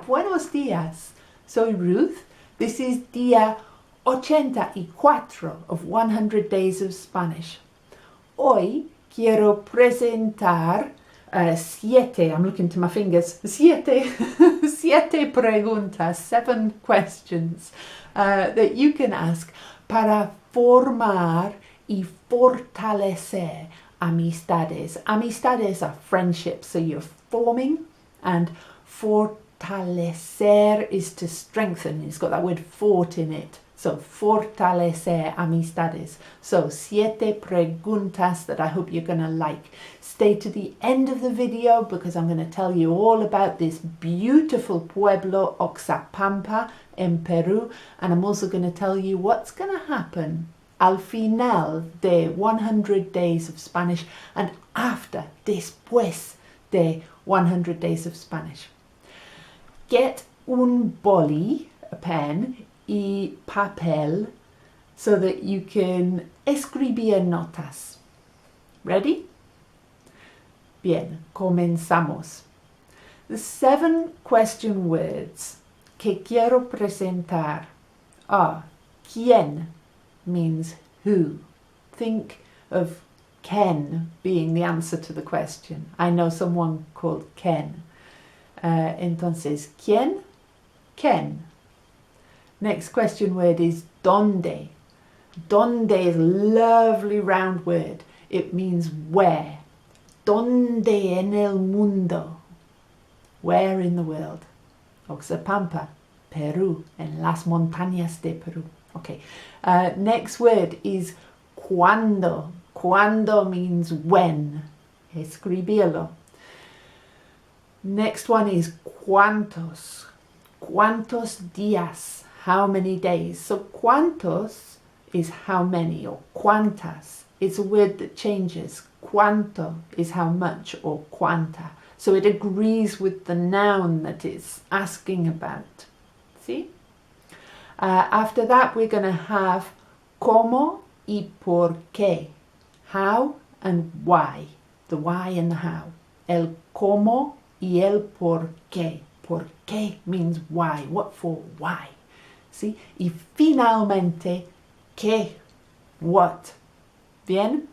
buenos días. Soy Ruth. This is día 84 of 100 Days of Spanish. Hoy quiero presentar I'm looking to my fingers, siete preguntas, 7 questions that you can ask para formar y fortalecer amistades. Amistades are friendships, so you're forming, and fortalecer is to strengthen. It's got that word fort in it. So, fortalecer amistades. So, 7 preguntas that I hope you're going to like. Stay to the end of the video because I'm going to tell you all about this beautiful pueblo, Oxapampa, in Peru. And I'm also going to tell you what's going to happen al final de 100 Days of Spanish and after, después de 100 Days of Spanish. Get un boli, a pen, y papel so that you can escribir notas. Ready? Bien, comenzamos. The 7 question words que quiero presentar are ¿quién? Means who. Think of Ken being the answer to the question. I know someone called Ken. Entonces, ¿quién? Ken. Next question word is ¿dónde? ¿Dónde is a lovely round word. It means where. ¿Dónde en el mundo? Where in the world? Oxapampa, Peru, en las montañas de Peru. Okay. Next word is ¿cuándo? ¿Cuándo means when. Escribirlo. Next one is ¿cuántos? ¿Cuántos días? How many days? So ¿cuántos is how many, or ¿cuántas? It's a word that changes. ¿Cuánto is how much, or ¿cuánta? So it agrees with the noun that it's asking about. See? After that, we're going to have ¿cómo y por qué? How and why. The why and the how. El cómo y el por qué. Por qué means why. What for? Why. See? Y finalmente, ¿qué? What? Bien?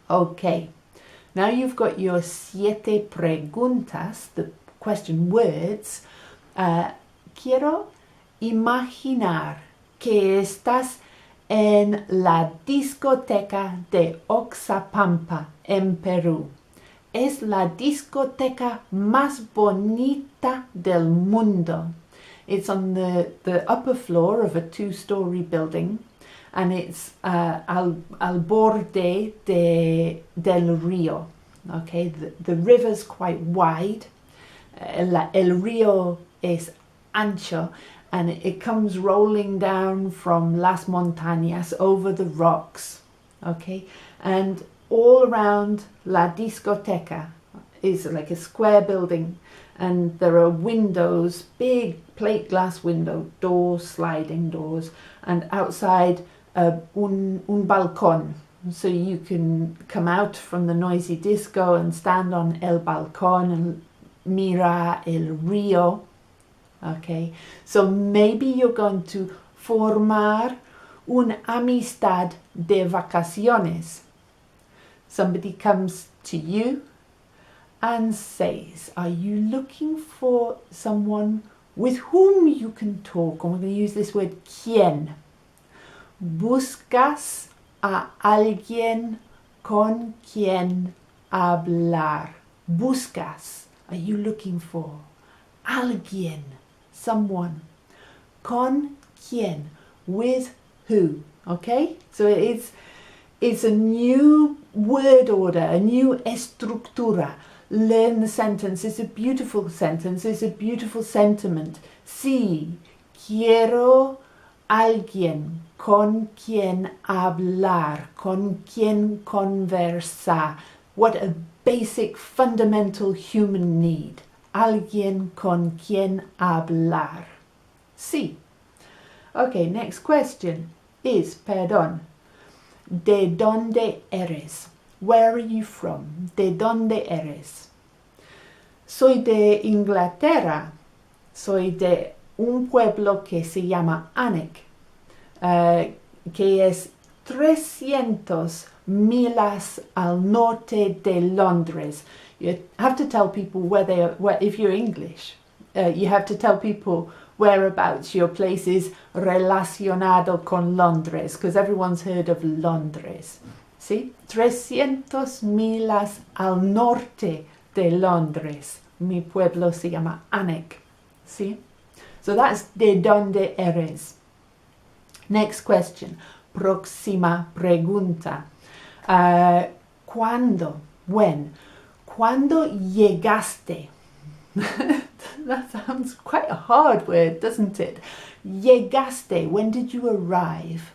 Okay. Now you've got your 7 preguntas, the question words. Quiero imaginar que estás en la discoteca de Oxapampa, en Perú. Es la discoteca más bonita del mundo. It's on the upper floor of a 2-story building, and it's al borde del río. Okay, the river's quite wide. El río es ancho, and it comes rolling down from las montañas over the rocks. Okay, and all around la discoteca is like a square building, and there are windows, big plate glass window, doors, sliding doors, and outside un balcón. So you can come out from the noisy disco and stand on el balcón and mira el río. Okay, so maybe you're going to formar una amistad de vacaciones. Somebody comes to you and says, are you looking for someone with whom you can talk? And we're going to use this word ¿quién? Buscas a alguien con quien hablar. Buscas. Are you looking for? Alguien. Someone. Con quien. With who. Okay? So it's a new word order, a new estructura. Learn the sentence. It's a beautiful sentence. It's a beautiful sentiment. Sí, quiero alguien con quien hablar, con quien conversar. What a basic, fundamental human need. Alguien con quien hablar. Sí. Okay, next question is, perdón. ¿De dónde eres? Where are you from? ¿De dónde eres? Soy de Inglaterra. Soy de un pueblo que se llama Anek, que es 300 milas al norte de Londres. You have to tell people if you're English, you have to tell people whereabouts your place is relacionado con Londres, because everyone's heard of Londres. See? 300 milas al norte de Londres. Mi pueblo se llama Anek. See? So that's de donde eres. Next question. Próxima pregunta. ¿Cuándo? When? ¿Cuándo llegaste? That sounds quite a hard word, doesn't it? Llegaste. When did you arrive?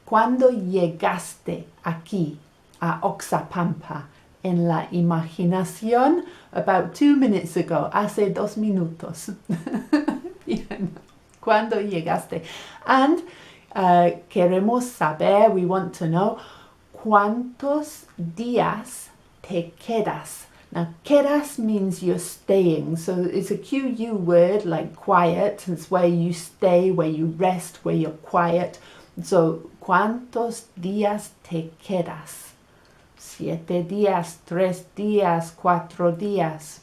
¿Cuándo llegaste aquí, a Oxapampa? En la imaginación, about 2 minutes ago, hace 2 minutos. Bien. ¿Cuándo llegaste? And queremos saber, we want to know, ¿cuántos días te quedas? Now, quedas means you're staying, so it's a QU word like quiet. It's where you stay, where you rest, where you're quiet. So, ¿cuántos días te quedas? 7 días, 3 días, 4 días.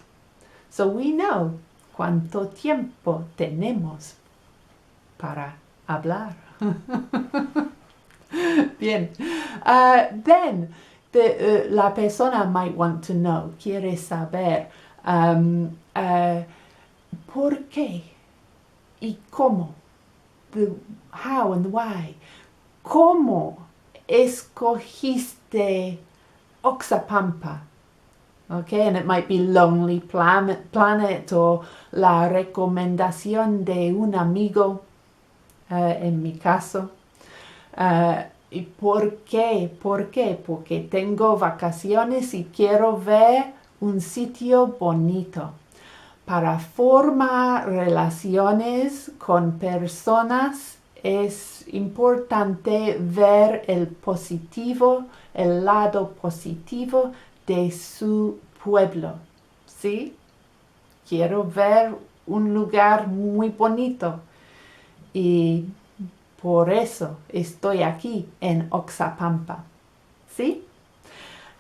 So we know cuánto tiempo tenemos para hablar. Bien. Then la persona might want to know, quiere saber, ¿por qué? ¿Y cómo? The how and why. ¿Cómo escogiste Oxapampa? Okay, and it might be Lonely Planet or la recomendación de un amigo, en mi caso. ¿Y por qué? ¿Por qué? Porque tengo vacaciones y quiero ver un sitio bonito. Para formar relaciones con personas es importante ver el lado positivo de su pueblo. ¿Sí? Quiero ver un lugar muy bonito y por eso estoy aquí en Oxapampa. ¿Sí?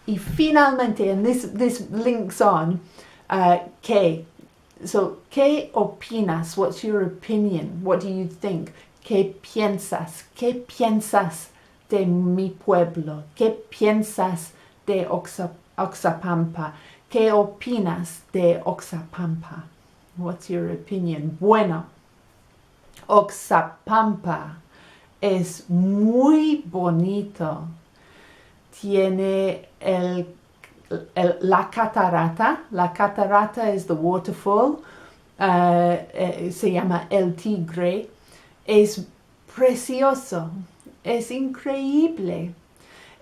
Y finalmente, and this links on, ¿qué? So, ¿qué opinas? What's your opinion? What do you think? ¿Qué piensas? ¿Qué piensas de mi pueblo? ¿Qué piensas de Oxapampa? ¿Qué opinas de Oxapampa? What's your opinion? Bueno, Oxapampa es muy bonito. Tiene la catarata. La catarata es the waterfall. Se llama El Tigre. Es precioso. Es increíble.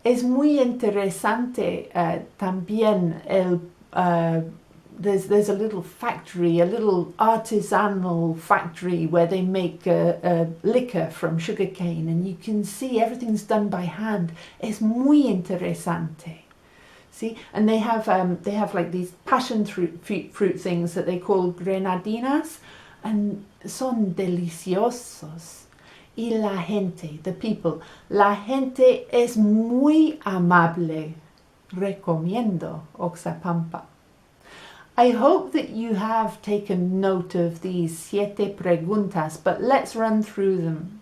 Es muy interesante también there's a little factory, a little artisanal factory where they make liquor from sugarcane, and you can see everything's done by hand. Es muy interesante. See, and they have like these passion fruit things that they call grenadinas, and son deliciosos. Y la gente, the people, la gente es muy amable. Recomiendo Oxapampa. I hope that you have taken note of these 7 preguntas, but let's run through them.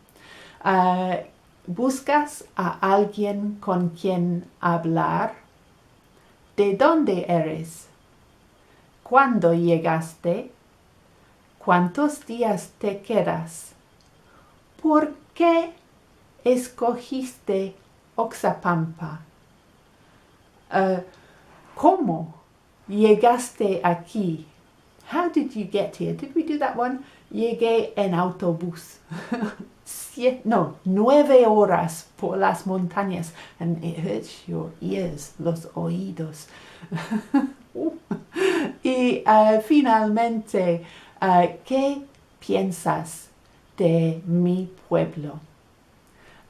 ¿Buscas a alguien con quien hablar? ¿De dónde eres? ¿Cuándo llegaste? ¿Cuántos días te quedas? ¿Por qué escogiste Oxapampa? ¿Cómo llegaste aquí? How did you get here? Did we do that one? Llegué en autobús. 9 horas por las montañas. And it hurts your ears, los oídos. Y finalmente, ¿qué piensas de mi pueblo?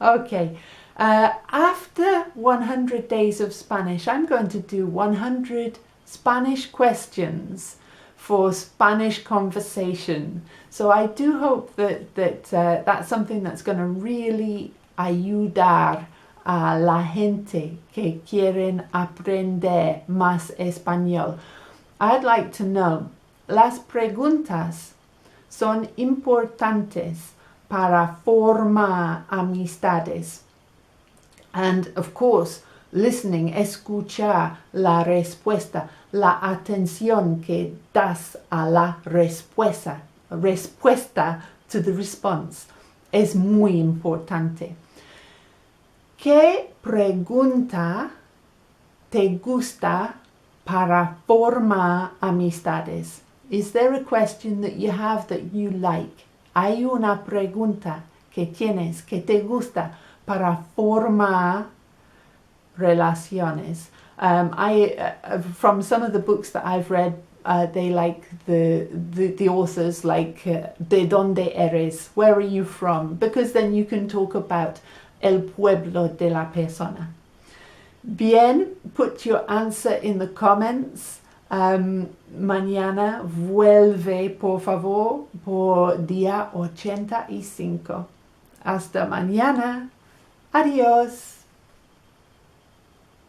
Okay. After 100 days of Spanish, I'm going to do 100 Spanish questions for Spanish conversation. So I do hope that that's something that's going to really ayudar a la gente que quieren aprender más español. I'd like to know, las preguntas son importantes para formar amistades. And of course, listening, escuchar la respuesta, la atención que das a la respuesta to the response es muy importante. ¿Qué pregunta te gusta para formar amistades? Is there a question that you have that you like? Hay una pregunta que tienes que te gusta para formar relaciones. From some of the books that I've read, they like the authors like de donde eres, where are you from? Because then you can talk about el pueblo de la persona. Bien, put your answer in the comments. Mañana vuelve, por favor, por día 85. Hasta mañana. Adiós.